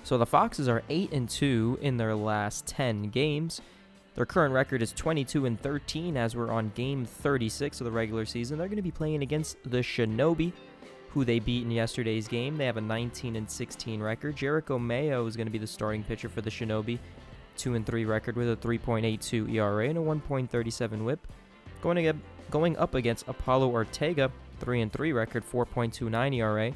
So the Foxes are 8-2 in their last 10 games. Their current record is 22-13 as we're on game 36 of the regular season. They're going to be playing against the Shinobi, who they beat in yesterday's game. They have a 19-16 record. Jericho Mayo is going to be the starting pitcher for the Shinobi. 2-3 record with a 3.82 ERA and a 1.37 WHIP. Going up against Apollo Ortega, 3-3 record, 4.29 ERA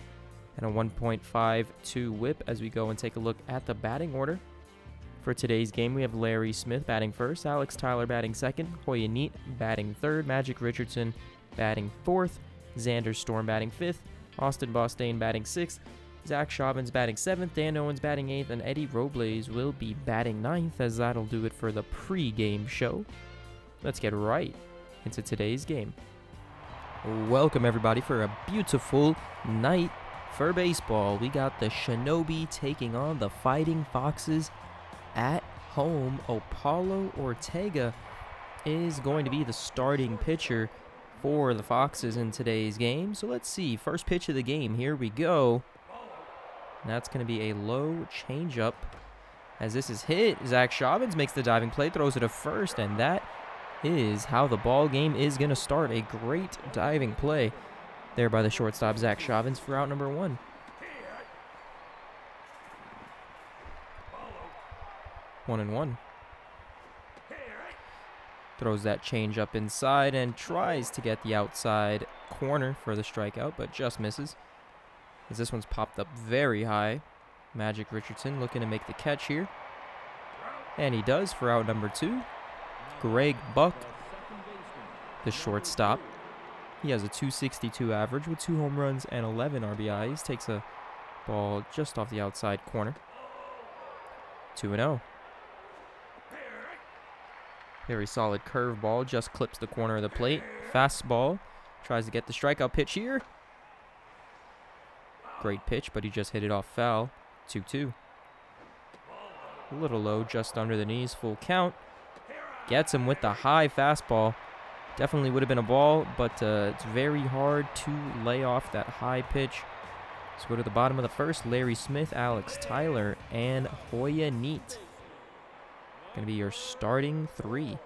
and a 1.52 WHIP. As we go and take a look at the batting order for today's game, we have Larry Smith batting first, Alex Tyler batting second, Hoya Neat batting third, Magic Richardson batting fourth, Xander Storm batting fifth, Austin Bostaine batting sixth, Zach Chauvins batting seventh, Dan Owens batting eighth, and Eddie Robles will be batting ninth, as that'll do it for the pre-game show. Let's get right into today's game. Welcome everybody for a beautiful night for baseball. We got the Shinobi taking on the Fighting Foxes at home. Apollo Ortega is going to be the starting pitcher for the Foxes in today's game. So let's see. First pitch of the game. Here we go. And that's going to be a low changeup. As this is hit, Zach Chauvins makes the diving play, throws it to first, and that is how the ball game is going to start. A great diving play there by the shortstop, Zach Chauvins, for out number one. 1-1. Throws that change up inside and tries to get the outside corner for the strikeout, but just misses. As this one's popped up very high. Magic Richardson looking to make the catch here. And he does for out number two. Greg Buck, the shortstop. He has a .262 average with 2 home runs and 11 RBIs. Takes a ball just off the outside corner. 2-0. Very solid curveball, just clips the corner of the plate. Fastball, tries to get the strikeout pitch here. Great pitch, but he just hit it off foul. 2-2. A little low, just under the knees, full count. Gets him with the high fastball. Definitely would have been a ball, but it's very hard to lay off that high pitch. Let's go to the bottom of the first. Larry Smith, Alex Tyler, and Hoya Neat. Going to be your starting three.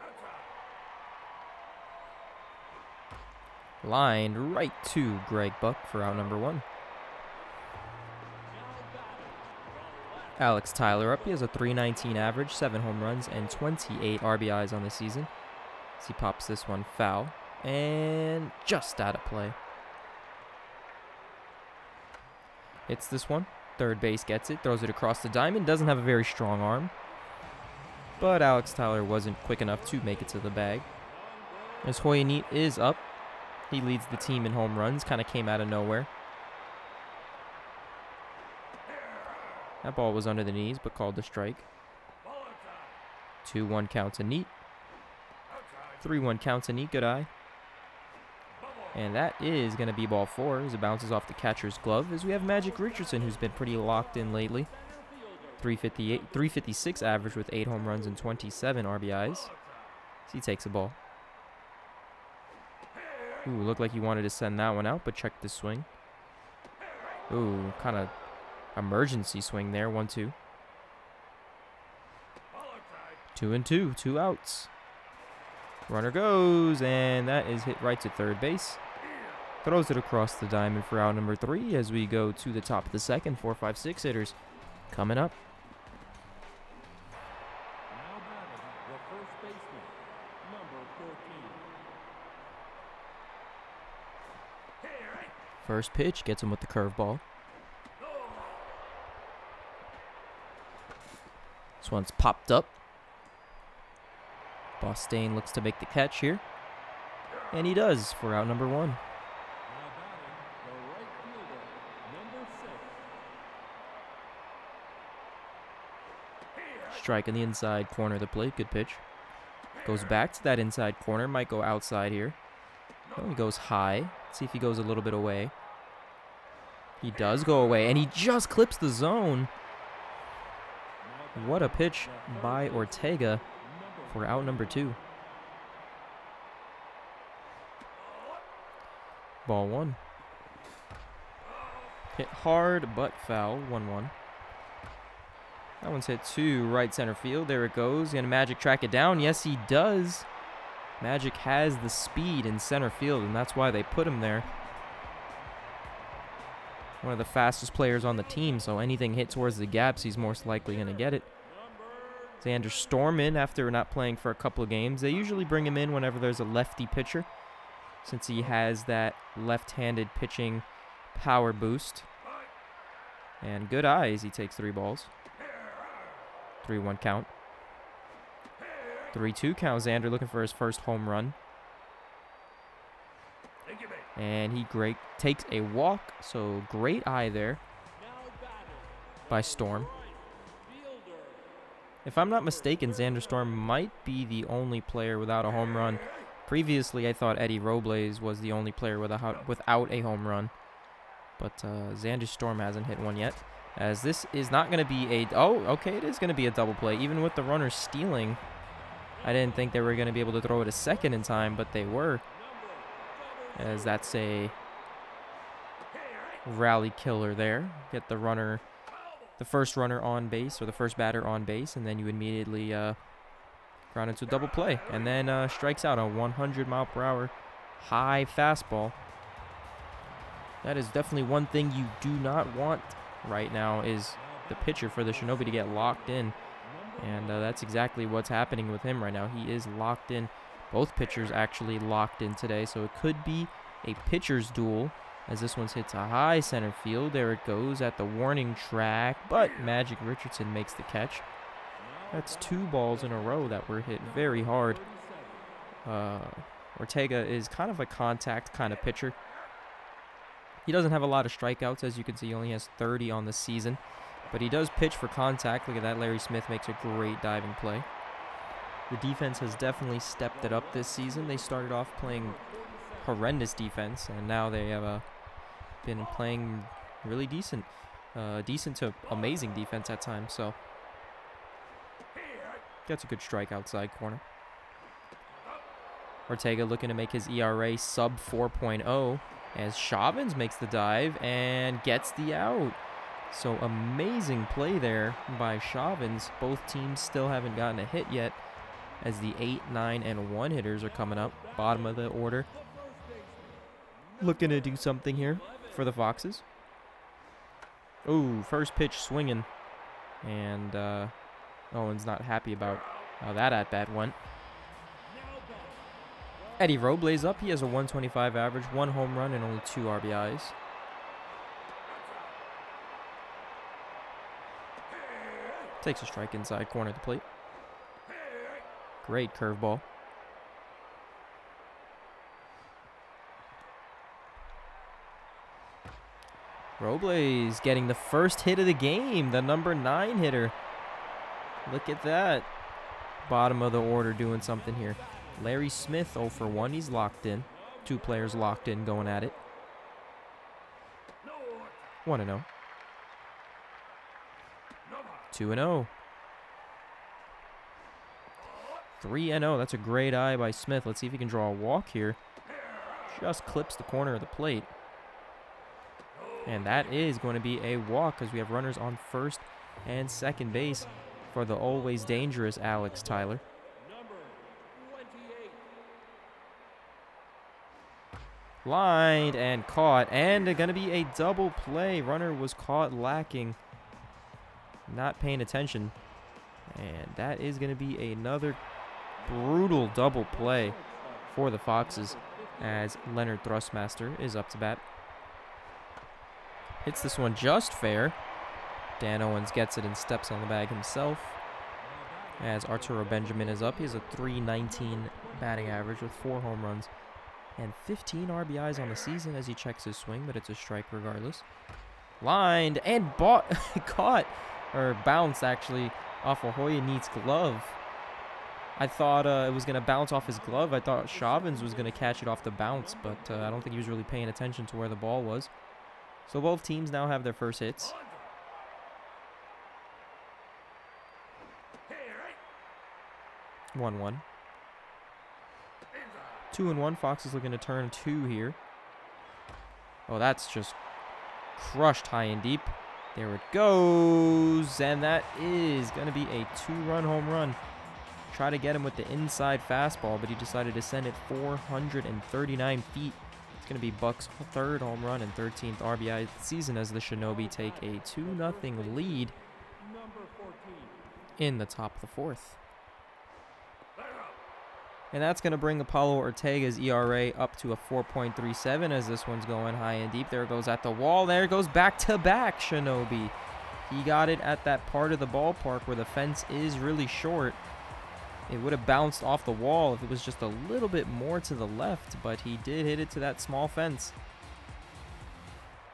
Lined right to Greg Buck for out number one. Alex Tyler up. He has a .319 average, 7 home runs, and 28 RBIs on the season. As he pops this one foul and just out of play. Hits this one. Third base gets it, throws it across the diamond. Doesn't have a very strong arm, but Alex Tyler wasn't quick enough to make it to the bag. As Hoya Neat is up. He leads the team in home runs. Kind of came out of nowhere. That ball was under the knees, but called the strike. 2-1 count to Neat. 3-1 count to Neat. Good eye. And that is going to be ball 4 as it bounces off the catcher's glove. As we have Magic Richardson, who's been pretty locked in lately. 356 average with 8 home runs and 27 RBIs. So he takes a ball. Ooh, looked like he wanted to send that one out, but checked the swing. Ooh, kind of emergency swing there. 1-2. 2-2. 2 outs. Runner goes, and that is hit right to third base. Throws it across the diamond for out number 3 as we go to the top of the second. 4, 5, 6 hitters coming up. First pitch gets him with the curveball. This one's popped up. Bostaine looks to make the catch here. And he does for out number 1. Strike in the inside corner of the plate. Good pitch. Goes back to that inside corner. Might go outside here. Oh, he goes high. Let's see if he goes a little bit away. He does go away, and he just clips the zone. What a pitch by Ortega for out number 2. Ball 1. Hit hard, but foul. 1-1. That one's hit to right center field. There it goes. Gonna Magic track it down? Yes, he does. Magic has the speed in center field, and that's why they put him there. One of the fastest players on the team, so anything hit towards the gaps, he's most likely going to get it. Xander Storm in after not playing for a couple of games. They usually bring him in whenever there's a lefty pitcher, since he has that left-handed pitching power boost. And good eyes, he takes 3 balls. 3-1 count. 3-2 count. Xander looking for his first home run. And he takes a walk, so great eye there by Storm. If I'm not mistaken, Xander Storm might be the only player without a home run. Previously, I thought Eddie Robles was the only player without a home run. But Xander Storm hasn't hit one yet. As this is not going to be a... Oh, okay, it is going to be a double play. Even with the runner stealing, I didn't think they were going to be able to throw it a second in time, but they were. As that's a rally killer there. Get the runner, the first runner on base, or the first batter on base, and then you immediately ground into a double play. And then strikes out a 100-mile-per-hour high fastball. That is definitely one thing you do not want right now, is the pitcher for the Shinobi to get locked in. And that's exactly what's happening with him right now. He is locked in. Both pitchers actually locked in today, so it could be a pitcher's duel, as this one's hit to high center field. There it goes at the warning track, but Magic Richardson makes the catch. That's 2 balls in a row that were hit very hard. Ortega is kind of a contact kind of pitcher. He doesn't have a lot of strikeouts, as you can see. He only has 30 on the season, but he does pitch for contact. Look at that. Larry Smith makes a great diving play. The defense has definitely stepped it up this season. They started off playing horrendous defense, and now they have been playing really decent to amazing defense at times. So gets a good strike outside corner. Ortega looking to make his ERA sub 4.0 as Shavins makes the dive and gets the out. So amazing play there by Shavins. Both teams still haven't gotten a hit yet, as the 8, 9, and 1 hitters are coming up, bottom of the order. Looking to do something here for the Foxes. Ooh, first pitch swinging. And Owen's not happy about how that at-bat went. Eddie Robles up. He has a 125 average, 1 home run, and only 2 RBIs. Takes a strike inside corner of the plate. Great curveball. Robles getting the first hit of the game, the number 9 hitter. Look at that. Bottom of the order doing something here. Larry Smith 0 for 1. He's locked in. 2 players locked in going at it. 1-0. 2-0. 3-0. That's a great eye by Smith. Let's see if he can draw a walk here. Just clips the corner of the plate. And that is going to be a walk, because we have runners on first and second base for the always dangerous Alex Tyler. Lined and caught, and going to be a double play. Runner was caught lacking, not paying attention. And that is going to be another brutal double play for the Foxes, as Leonard Thrustmaster is up to bat. Hits this one just fair. Dan Owens gets it and steps on the bag himself. As Arturo Benjamin is up, he has a .319 batting average with 4 home runs and 15 RBIs on the season as he checks his swing, but it's a strike regardless. Lined and caught, or bounced actually, off of Hoya Neat's glove. I thought it was going to bounce off his glove. I thought Shavins was going to catch it off the bounce, but I don't think he was really paying attention to where the ball was. So both teams now have their first hits. One. 2-1. Fox is looking to turn 2 here. Oh, that's just crushed high and deep. There it goes. And that is going to be a 2-run home run. Try to get him with the inside fastball, but he decided to send it 439 feet. It's going to be Buck's third home run and 13th RBI of the season as the Shinobi take a 2-0 lead in the top of the fourth. And that's going to bring Apollo Ortega's ERA up to a 4.37 as this one's going high and deep. There it goes at the wall. There it goes back-to-back Shinobi. He got it at that part of the ballpark where the fence is really short. It would have bounced off the wall if it was just a little bit more to the left, but he did hit it to that small fence.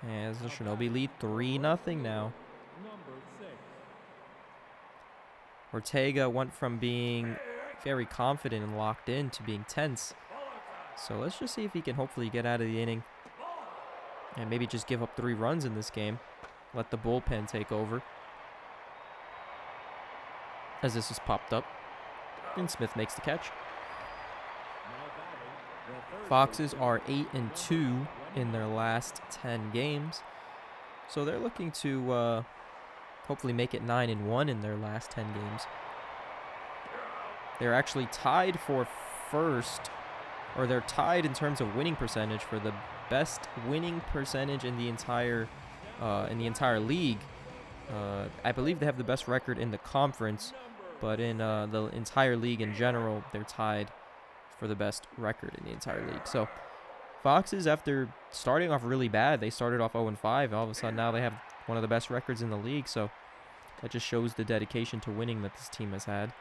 As the Shinobi lead 3-0 now. Ortega went from being very confident and locked in to being tense. So let's just see if he can hopefully get out of the inning and maybe just give up 3 runs in this game. Let the bullpen take over. As this is popped up. And Smith makes the catch. Foxes are 8-2 in their last 10 games. So they're looking to hopefully make it 9-1 in their last 10 games. They're actually tied for first, or they're tied in terms of winning percentage for the best winning percentage in the entire league. I believe they have the best record in the conference, but in the entire league in general, they're tied for the best record in the entire league. So Foxes, after starting off really bad, they started off 0-5. All of a sudden now they have one of the best records in the league. So that just shows the dedication to winning that this team has had.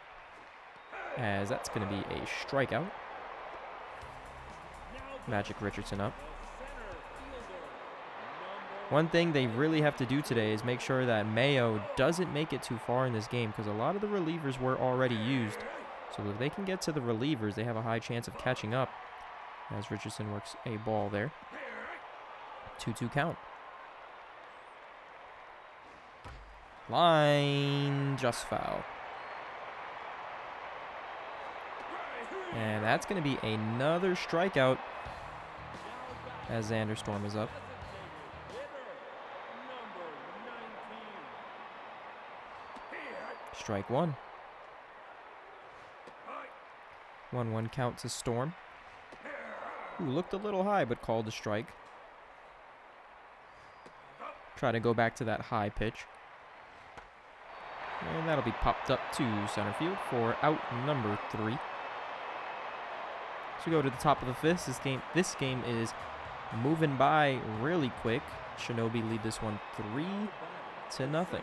As that's going to be a strikeout. Magic Richardson up. One thing they really have to do today is make sure that Mayo doesn't make it too far in this game, because a lot of the relievers were already used. So if they can get to the relievers, they have a high chance of catching up. As Richardson works a ball there. 2-2 count. Line just foul. And that's going to be another strikeout as Xander Storm is up. Strike one. 1-1 count to Storm. Ooh, looked a little high, but called a strike. Try to go back to that high pitch. And that'll be popped up to center field for out number 3. So we go to the top of the fifth. This game is moving by really quick. Shinobi lead this one 3-0.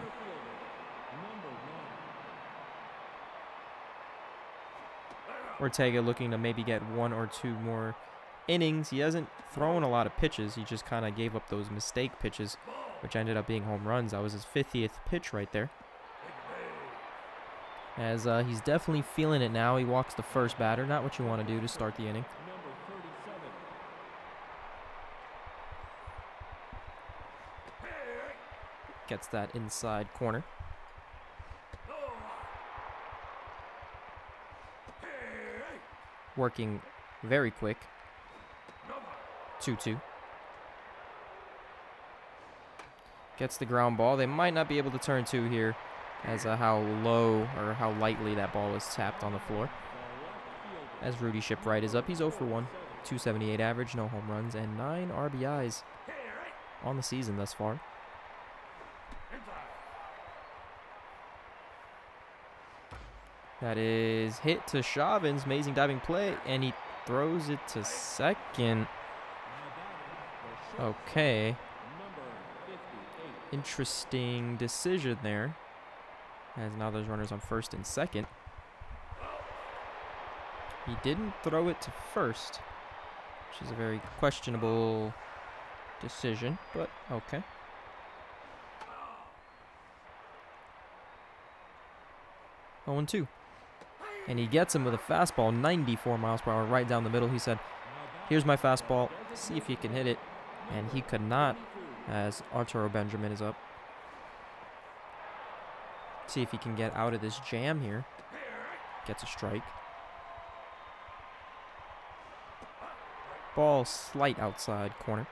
Ortega looking to maybe get 1 or 2 more innings. He hasn't thrown a lot of pitches. He just kind of gave up those mistake pitches, which ended up being home runs. That was his 50th pitch right there. As he's definitely feeling it now. He walks the first batter. Not what you want to do to start the inning. Gets that inside corner. Working very quick. 2-2. Gets the ground ball. They might not be able to turn 2 here, as how low or how lightly that ball was tapped on the floor. As Rudy Shipwright is up, he's 0 for 1. 278 average, no home runs, and 9 RBIs on the season thus far. That is hit to Shavins, amazing diving play, and he throws it to second. Okay. Interesting decision there. As now there's runners on first and second. He didn't throw it to first, which is a very questionable decision, but okay. Oh, 0-2. And he gets him with a fastball, 94 miles per hour, right down the middle. He said, here's my fastball, see if you can hit it. And he could not, as Arturo Benjamin is up. See if he can get out of this jam here. Gets a strike. Ball slight outside corner.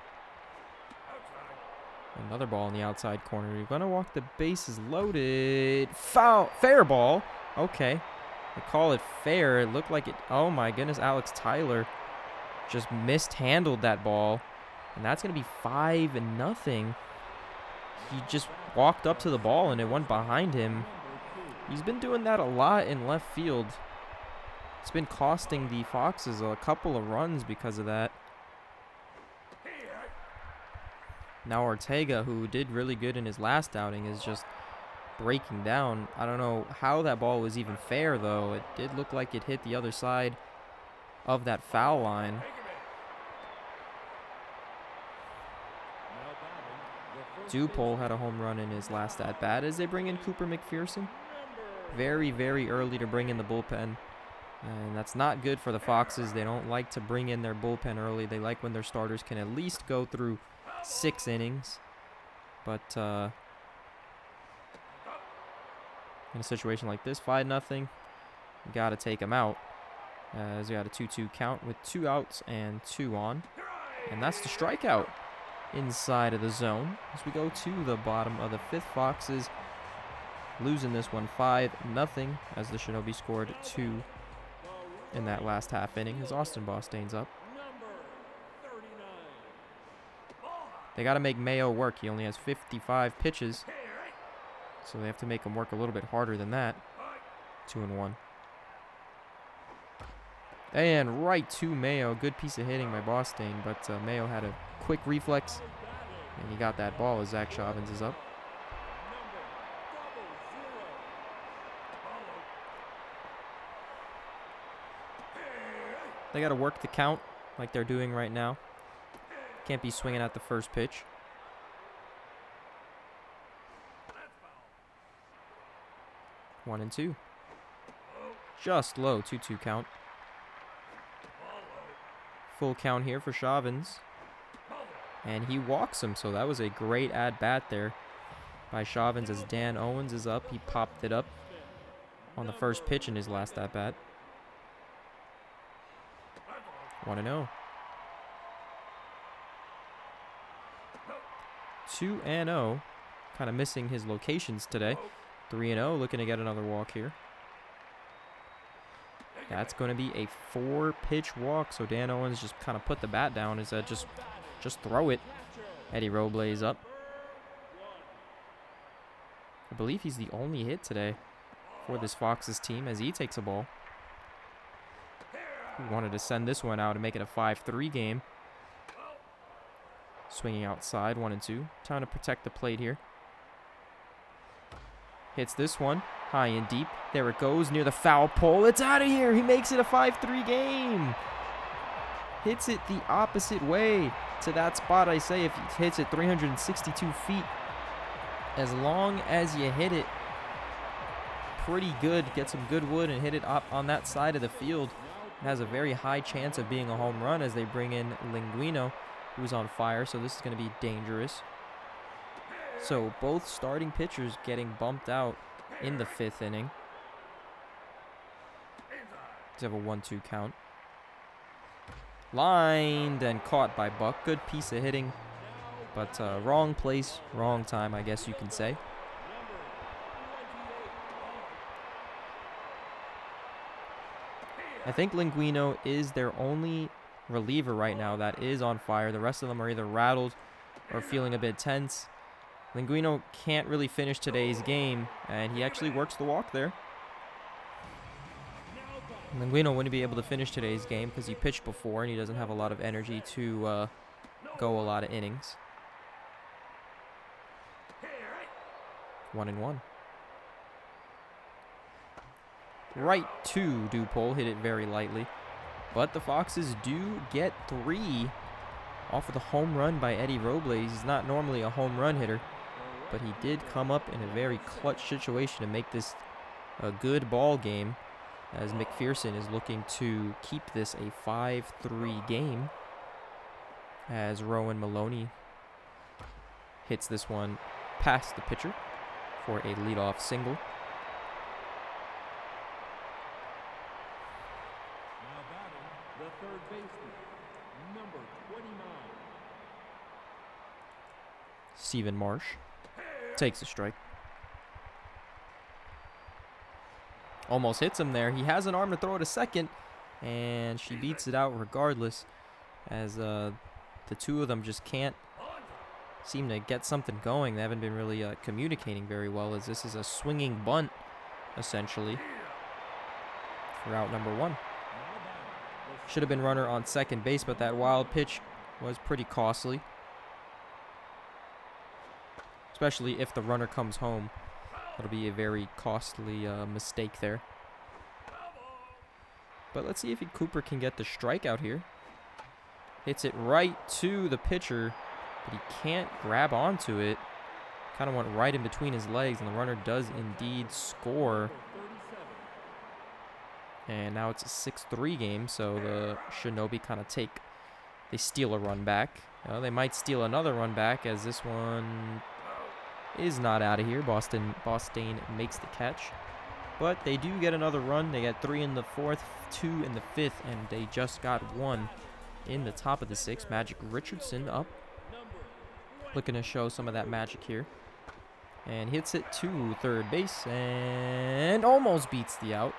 Another ball in the outside corner. You're going to walk the bases loaded. Foul. Fair ball. Okay. They call it fair. It looked like it. Oh, my goodness. Alex Tyler just mishandled that ball. And that's going to be 5-0. He just walked up to the ball and it went behind him. He's been doing that a lot in left field. It's been costing the Foxes a couple of runs because of that. Now Ortega, who did really good in his last outing, is just breaking down. I don't know how that ball was even fair, though. It did look like it hit the other side of that foul line. Dupole had a home run in his last at-bat as they bring in Cooper McPherson. Very, very early to bring in the bullpen. And that's not good for the Foxes. They don't like to bring in their bullpen early. They like when their starters can at least go through 6 innings. But in a situation like this, 5-0, you got to take him out. As we got a 2-2 count with 2 outs and 2 on. And that's the strikeout inside of the zone. As we go to the bottom of the 5th, Foxes losing this one 5-0 as the Shinobi scored 2 in that last half inning as Austin Bostain's up. They got to make Mayo work. He only has 55 pitches, so they have to make him work a little bit harder than that. 2-1. And right to Mayo. Good piece of hitting by Bostain, but Mayo had a quick reflex, and he got that ball as Zach Chauvins is up. They got to work the count like they're doing right now. Can't be swinging at the first pitch. One and two. Just low, 2-2 count. Full count here for Chauvins. And he walks him, so that was a great at-bat there by Chauvins as Dan Owens is up. He popped it up on the first pitch in his last at-bat. 1-0. 2-0. Kind of missing his locations today. 3-0, looking to get another walk here. That's going to be a 4-pitch walk, so Dan Owens just kind of put the bat down. Is that just throw it? Eddie Robles up. I believe he's the only hit today for this Foxes team as he takes a ball. He wanted to send this one out and make it a 5-3 game. Swinging outside, 1-2. Trying to protect the plate here. Hits this one high and deep. There it goes near the foul pole. It's out of here. He makes it a 5-3 game. Hits it the opposite way to that spot. I say if he hits it 362 feet, as long as you hit it pretty good, get some good wood and hit it up on that side of the field, it has a very high chance of being a home run as they bring in Linguino, who's on fire, so this is going to be dangerous. So both starting pitchers getting bumped out in the 5th inning. They have a 1-2 count. Lined and caught by Buck. Good piece of hitting, but wrong place, wrong time, I guess you can say. I think Linguino is their only reliever right now that is on fire. The rest of them are either rattled or feeling a bit tense. Linguino can't really finish today's game, and he actually works the walk there. Linguino wouldn't be able to finish today's game because he pitched before and he doesn't have a lot of energy to go a lot of innings. 1-1. Right to Dupole, hit it very lightly. But the Foxes do get 3 off of the home run by Eddie Robles. He's not normally a home run hitter, but he did come up in a very clutch situation to make this a good ball game, as McPherson is looking to keep this a 5-3 game, as Rowan Maloney hits this one past the pitcher for a leadoff single. Now batting, the third baseman, number 29. Stephen Marsh takes a strike. Almost hits him there. He has an arm to throw to second, and she beats it out regardless, as the two of them just can't seem to get something going. They haven't been really communicating very well, as this is a swinging bunt, essentially, for out number one. Should have been runner on second base, but that wild pitch was pretty costly, especially if the runner comes home. That'll be a very costly mistake there. But let's see if Cooper can get the strikeout here. Hits it right to the pitcher, but he can't grab onto it. Kind of went right in between his legs, and the runner does indeed score. And now it's a 6-3 game, so the Shinobi kind of they steal a run back. They might steal another run back, as this one is not out of here. Bostian makes the catch. But they do get another run. They got 3 in the 4th, 2 in the 5th, and they just got 1 in the top of the 6th. Magic Richardson up. Looking to show some of that magic here. And hits it to third base and almost beats the out.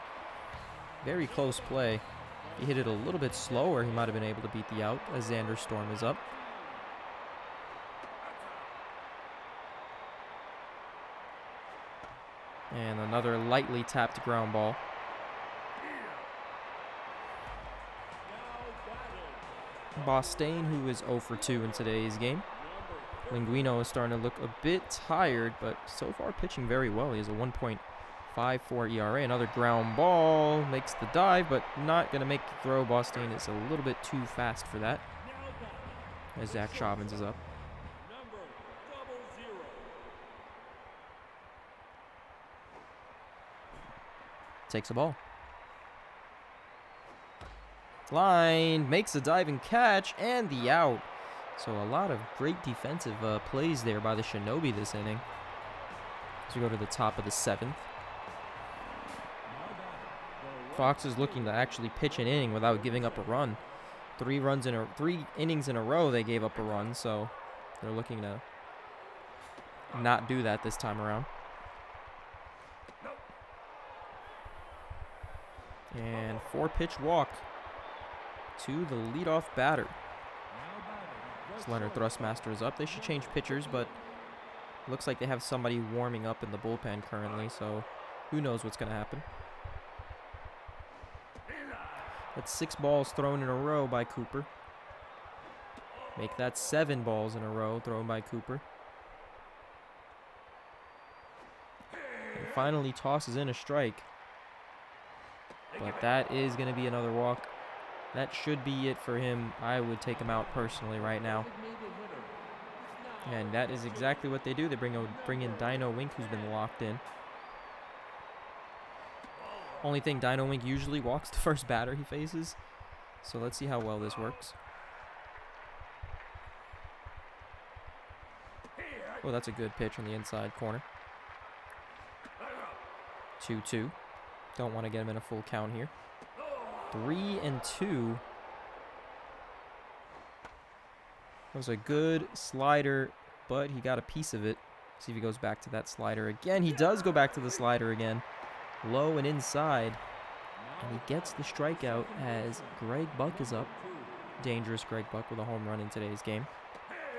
Very close play. If he hit it a little bit slower, he might have been able to beat the out, as Xander Storm is up. And another lightly tapped ground ball. Bostian, who is 0 for 2 in today's game. Linguino is starting to look a bit tired, but so far pitching very well. He has a 1.54 ERA. Another ground ball, makes the dive, but not going to make the throw. Bostian is a little bit too fast for that, as Zach Chauvins is up. Takes a ball. Line, makes a diving catch, and the out. So a lot of great defensive plays there by the Shinobi this inning. As we go to the top of the 7th. Fox is looking to actually pitch an inning without giving up a run. 3 innings in a row they gave up a run, so they're looking to not do that this time around. And 4-pitch walk to the leadoff batter. As Leonard Thrustmaster is up. They should change pitchers, but looks like they have somebody warming up in the bullpen currently, so who knows what's going to happen. That's 6 balls thrown in a row by Cooper. Make that 7 balls in a row thrown by Cooper. And finally tosses in a strike. But that is going to be another walk. That should be it for him. I would take him out personally right now. And that is exactly what they do. They bring in Dino Wink, who's been locked in. Only thing, Dino Wink usually walks the first batter he faces. So let's see how well this works. Oh, that's a good pitch on the inside corner. 2-2. Don't want to get him in a full count here. 3-2. That was a good slider, but he got a piece of it. See if he goes back to that slider again. He does go back to the slider again. Low and inside. And he gets the strikeout as Greg Buck is up. Dangerous Greg Buck with a home run in today's game.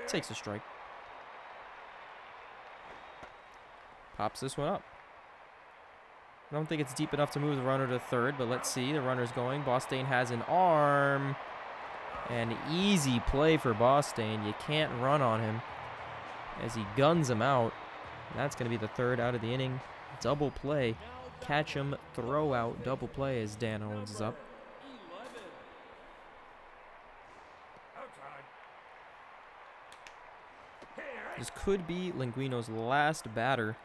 Takes a strike. Pops this one up. I don't think it's deep enough to move the runner to third, but let's see. The runner's going. Bostian has an arm. An easy play for Bostian. You can't run on him as he guns him out. And that's going to be the 3rd out of the inning. Double play. Catch him, throw out, double play as Dan Owens is up. This could be Linguino's last batter.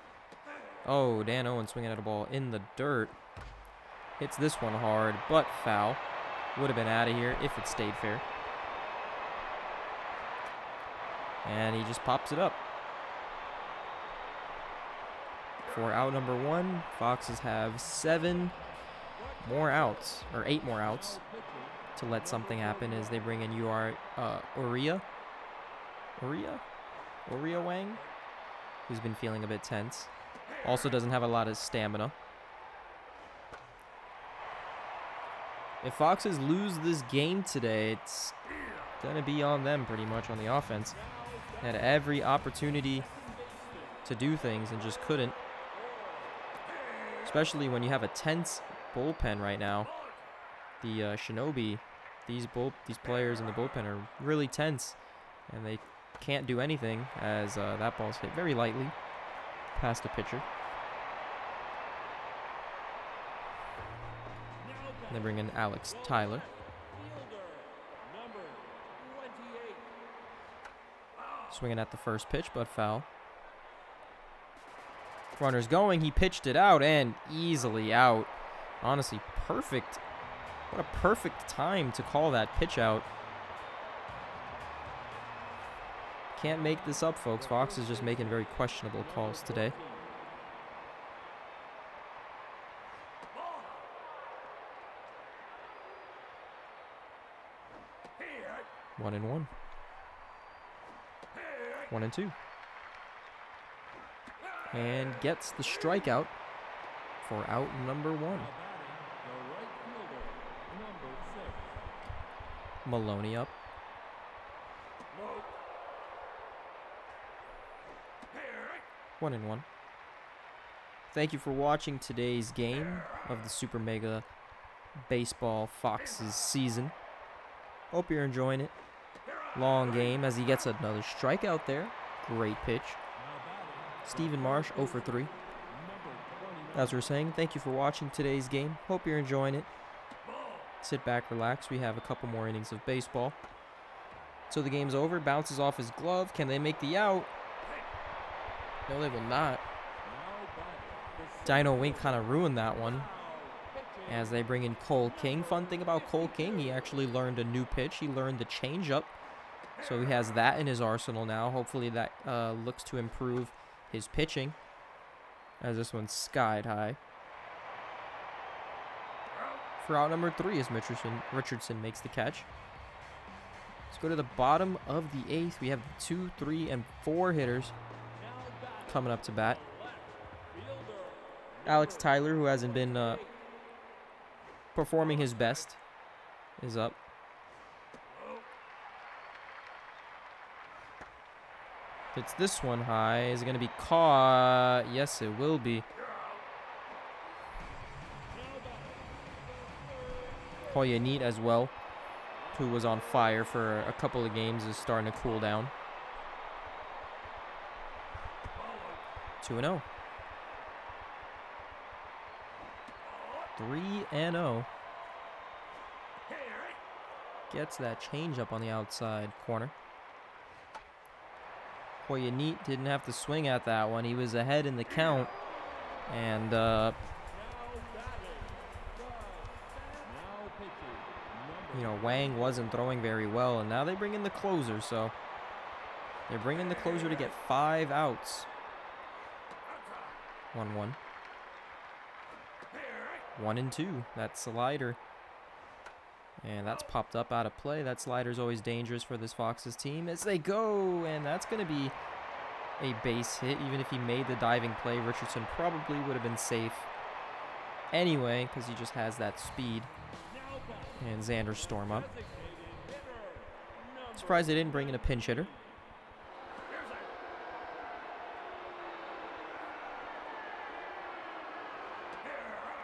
Oh, Dan Owens swinging at a ball in the dirt. Hits this one hard, but foul. Would have been out of here if it stayed fair. And he just pops it up. For out number 1, Foxes have 7 more outs, or 8 more outs, to let something happen as they bring in Uria. Oreo Wang, who's been feeling a bit tense. Also doesn't have a lot of stamina. If Foxes lose this game today, it's going to be on them pretty much on the offense. Had every opportunity to do things and just couldn't. Especially when you have a tense bullpen right now. The Shinobi, these players in the bullpen are really tense. And they can't do anything as that ball's hit very lightly past the pitcher. And they bring in Alex Tyler. Swinging at the first pitch, but foul. Runner's going. He pitched it out and easily out. Honestly, perfect. What a perfect time to call that pitch out. Can't make this up, folks. Fox is just making very questionable calls today. One and one. 1-2. And gets the strikeout for out number one. Maloney up. One and one. Thank you for watching today's game of the Super Mega Baseball Foxes season. Hope you're enjoying it. Long game as he gets another strikeout there. Great pitch. Stephen Marsh 0 for 3. As we're saying, thank you for watching today's game. Hope you're enjoying it. Sit back, relax. We have a couple more innings of baseball. So the game's over. Bounces off his glove. Can they make the out? No, they will not. Dino Wink kind of ruined that one as they bring in Cole King. Fun thing about Cole King, he actually learned a new pitch. He learned the changeup. So he has that in his arsenal now. Hopefully that looks to improve his pitching as this one's skied high. For out number 3 as Richardson makes the catch. Let's go to the bottom of the 8th. We have 2, 3, and 4 hitters coming up to bat. Alex Tyler, who hasn't been performing his best, is up. It's this one high. Is it going to be caught? Yes, it will be. Hoya Neat as well, who was on fire for a couple of games, is starting to cool down. 2-0. 3-0. Gets that changeup on the outside corner. Hoya Neat didn't have to swing at that one. He was ahead in the count. And you know, Wang wasn't throwing very well. And now they bring in the closer. So they're bringing the closer to get 5 outs. 1-1. 1-2. That slider. And that's popped up out of play. That slider's always dangerous for this Foxes team as they go. And that's going to be a base hit. Even if he made the diving play, Richardson probably would have been safe anyway because he just has that speed. And Xander Storm up. Surprised they didn't bring in a pinch hitter.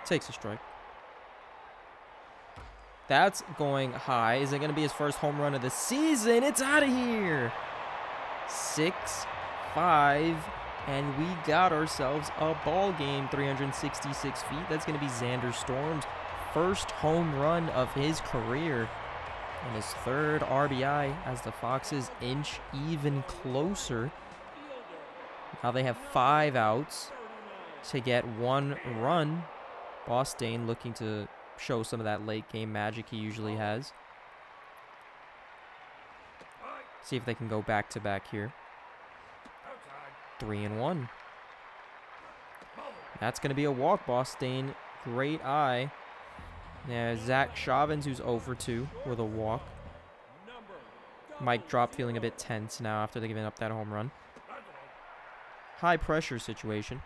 Takes a strike. That's going high. Is it going to be his first home run of the season? It's out of here. 6-5. And we got ourselves a ball game. 366 feet. That's going to be Xander Storm's first home run of his career. And his 3rd RBI as the Foxes inch even closer. Now they have 5 outs to get 1 run. Bostain looking to show some of that late game magic he usually has. See if they can go back to back here. 3-1. That's going to be a walk. Bostain, great eye. Now Zach Chauvins, who's 0 for 2 with a walk. Mike Drop feeling a bit tense now after they're giving up that home run. high pressure situation.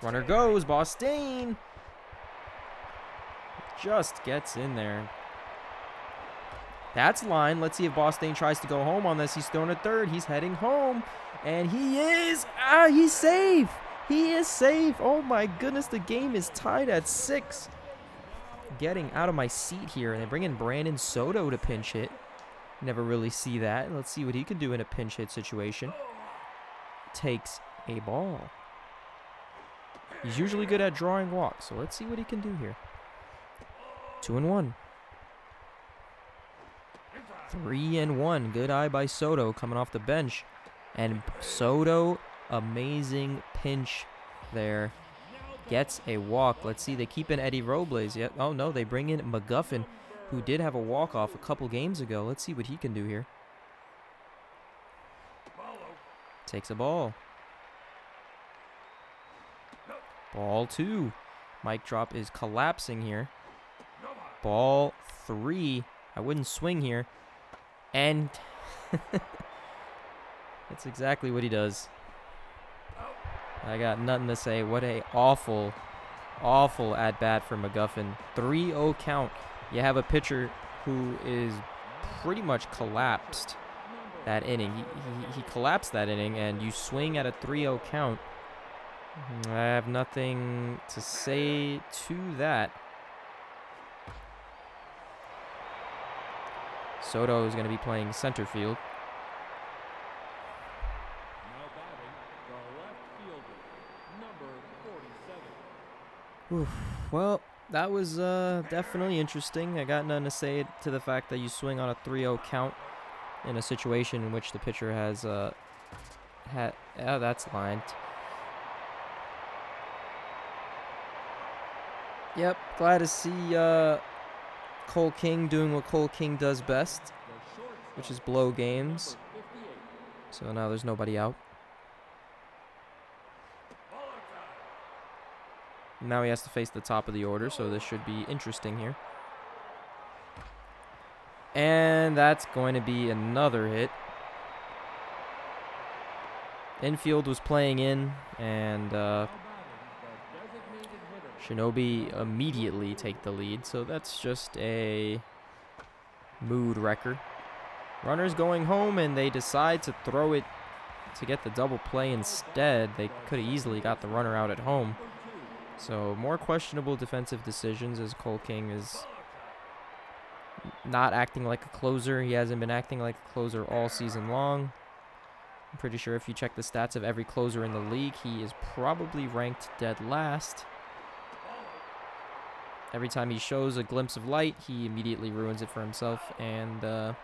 Runner goes, Bostaine just gets in there. That's line. Let's see if Bostaine tries to go home on this. He's thrown a third. He's heading home. And he is. He's safe. He is safe. Oh my goodness. The game is tied at 6. Getting out of my seat here. And they bring in Brandon Soto to pinch hit. Never really see that. Let's see what he can do in a pinch hit situation. Takes a ball. He's usually good at drawing walks. So let's see what he can do here. 2-1. 3-1. Good eye by Soto coming off the bench. And Soto, amazing pinch there. Gets a walk. Let's see. They keep in Eddie Robles yet. Oh, no. They bring in McGuffin, who did have a walk-off a couple games ago. Let's see what he can do here. Takes a ball. Ball 2. Mic drop is collapsing here. Ball 3. I wouldn't swing here. And that's exactly what he does. I got nothing to say. What a awful at-bat for McGuffin. 3-0 count. You have a pitcher who is pretty much collapsed that inning. He collapsed that inning, and you swing at a 3-0 count. I have nothing to say to that. Soto is going to be playing center field. Now batting, the left fielder, number 47. Oof. Well, that was definitely interesting. I got nothing to say to the fact that you swing on a 3-0 count in a situation in which the pitcher has that's lined. Yep, glad to see Cole King doing what Cole King does best, which is blow games. So now there's nobody out. Now he has to face the top of the order, so this should be interesting here. And that's going to be another hit. Infield was playing in, and Shinobi immediately take the lead, so that's just a mood wrecker. Runners going home, and they decide to throw it to get the double play instead. They could have easily got the runner out at home. So more questionable defensive decisions as Cole King is not acting like a closer. He hasn't been acting like a closer all season long. I'm pretty sure if you check the stats of every closer in the league, he is probably ranked dead last. Every time he shows a glimpse of light, he immediately ruins it for himself, and I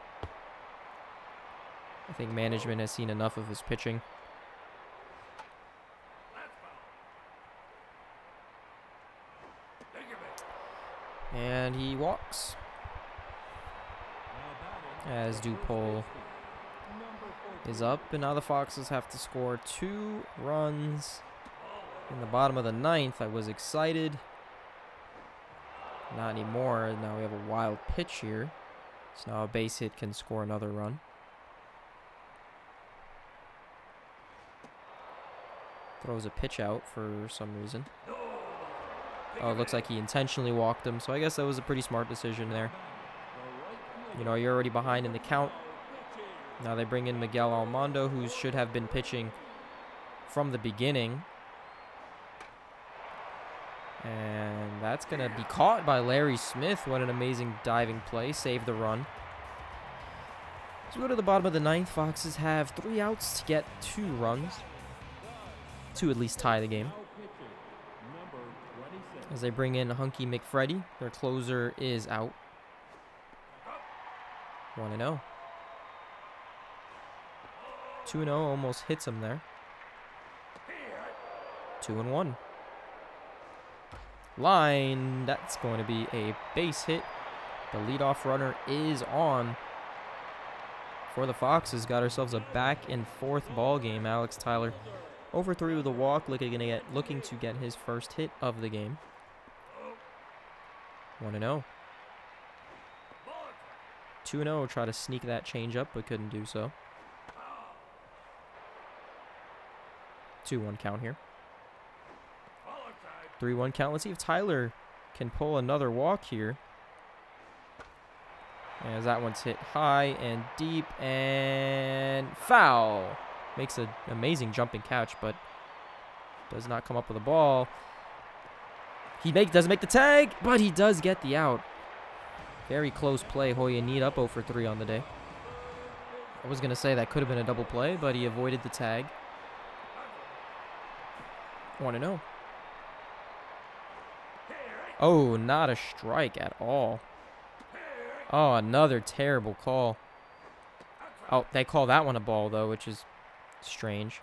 think management has seen enough of his pitching. And he walks. As Dupole is up, and now the Foxes have to score 2 runs in the bottom of the 9th. I was excited. Not anymore. Now we have a wild pitch here. So now a base hit can score another run. Throws a pitch out for some reason. Oh, it looks like he intentionally walked him. So I guess that was a pretty smart decision there. You know, you're already behind in the count. Now they bring in Miguel Almondo, who should have been pitching from the beginning. And that's going to be caught by Larry Smith. What an amazing diving play. Save the run. So we go to the bottom of the 9th. Foxes have 3 outs to get 2 runs. To at least tie the game. As they bring in Hunky McFreddy. Their closer is out. 1-0. 2-0 almost hits him there. 2-1. Line. That's going to be a base hit. The leadoff runner is on. For the Foxes, got ourselves a back and forth ball game. Alex Tyler over 3 with a walk, looking to get his first hit of the game. 1-0. 2-0, try to sneak that change up, but couldn't do so. 2-1 count here. 3-1 count. Let's see if Tyler can pull another walk here. As that one's hit high and deep and foul. Makes an amazing jumping catch, but does not come up with a ball. He doesn't make the tag, but he does get the out. Very close play. Hoya Need up 0 for 3 on the day. I was going to say that could have been a double play, but he avoided the tag. 1-0. Oh, not a strike at all. Oh, another terrible call. Oh, they call that one a ball, though, which is strange.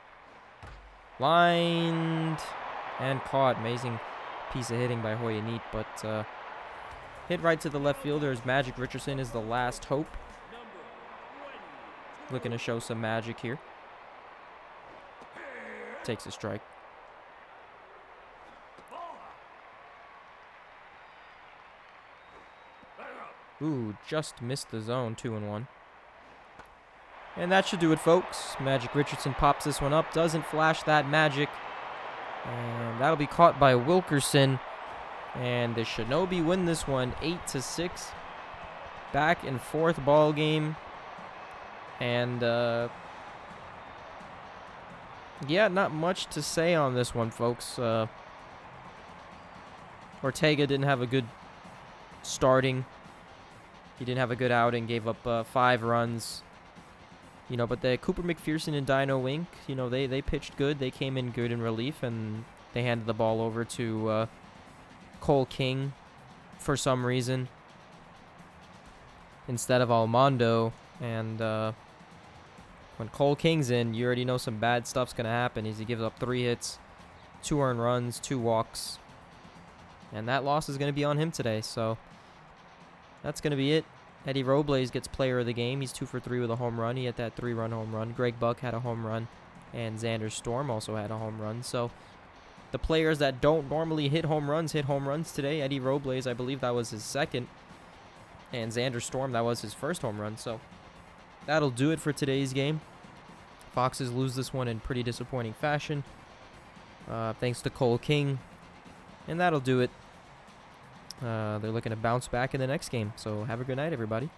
Lined and caught. Amazing piece of hitting by Hoya Need, but hit right to the left fielder as Magic Richardson is the last hope. Looking to show some magic here. Takes a strike. Ooh, just missed the zone, 2-1. And that should do it, folks. Magic Richardson pops this one up, doesn't flash that magic. And that'll be caught by Wilkerson. And the Shinobi win this one 8-6. Back and forth ball game. And, yeah, not much to say on this one, folks. Ortega didn't have a good starting. He didn't have a good outing, gave up 5 runs. You know, but the Cooper McPherson and Dino Wink, you know, they pitched good. They came in good in relief, and they handed the ball over to Cole King for some reason instead of Almondo. And when Cole King's in, you already know some bad stuff's going to happen. He gives up 3 hits, 2 earned runs, 2 walks. And that loss is going to be on him today, so that's going to be it. Eddie Robles gets player of the game. He's 2 for 3 with a home run. He had that 3-run home run. Greg Buck had a home run, and Xander Storm also had a home run. So the players that don't normally hit home runs today. Eddie Robles, I believe that was his second, and Xander Storm, that was his first home run. So that'll do it for today's game. Foxes lose this one in pretty disappointing fashion, thanks to Cole King, and that'll do it. They're looking to bounce back in the next game. So have a good night, everybody.